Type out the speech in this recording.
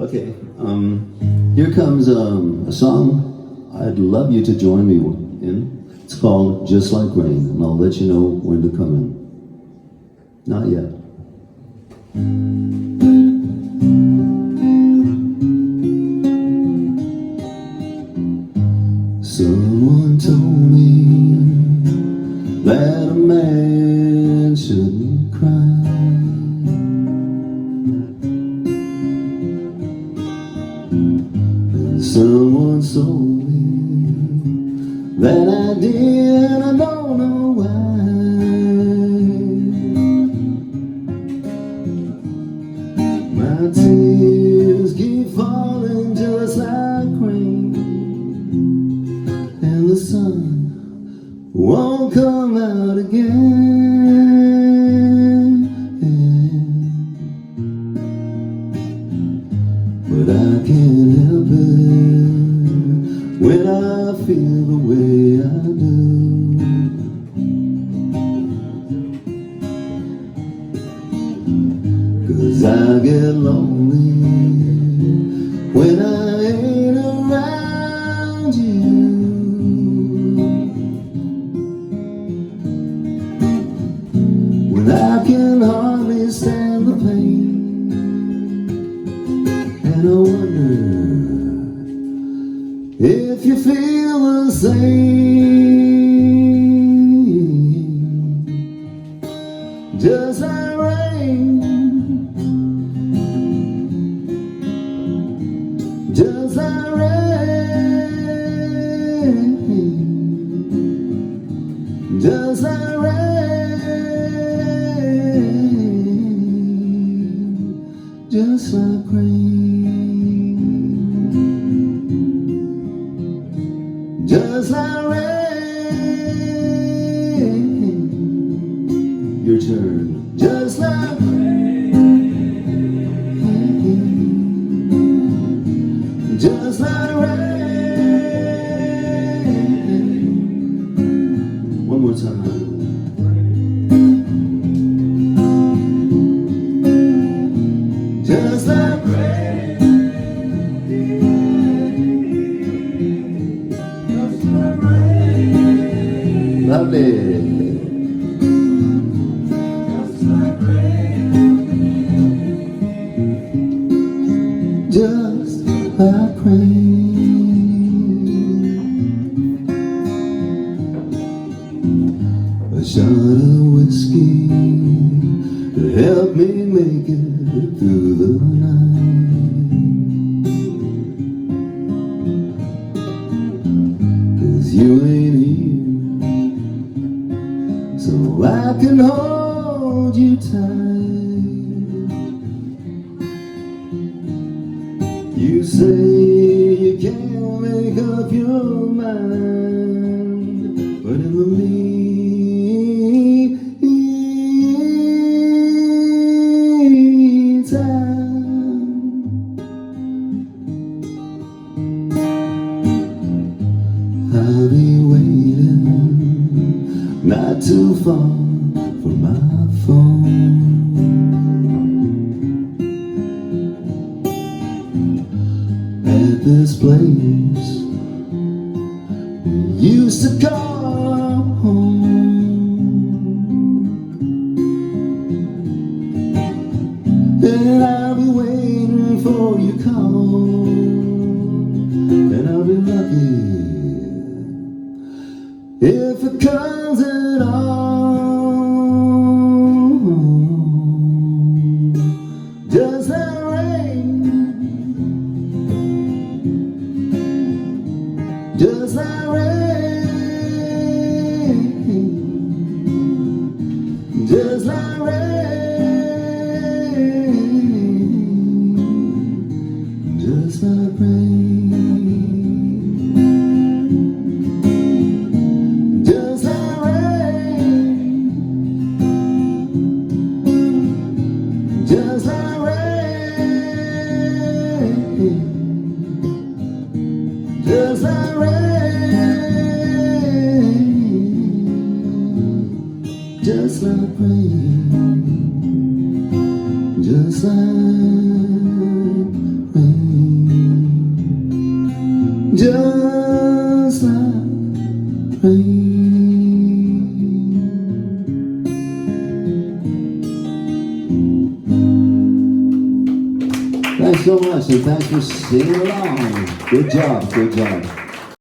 Okay, here comes a song I'd love you to join me in. It's called Just Like Rain, and I'll let you know when to come in. Not yet. Someone told me that a man shouldn't cry. Someone told me that I did, I don't know why. My tears keep falling just like rain, and the sun won't come out again. But I can't help it when I feel the way I do. 'Cause I get lonely when I ain't around you. When I can hardly stand the pain, and I wonder if you feel the same. Just like rain, just like rain, just like rain, just like rain, just like rain. Your turn. Just like rain, just like rain. One more time. Just like rain, just like rain. Lovely. Just like rain, just like rain. A shot of whiskey to help me make it through the night. 'Cause you ain't here, so I can hold you tight. You say you can't make up your mind, but in the I'll be waiting not too far from my phone. At this place we used to call home, and I'll be waiting for your call, and I'll be lucky if it comes at all. Just like rain, just like rain, just like rain, just like rain. Just like rain, just like rain, just like rain, just like rain. just like rain. Thanks so much, and thanks for singing along. Good job, good job.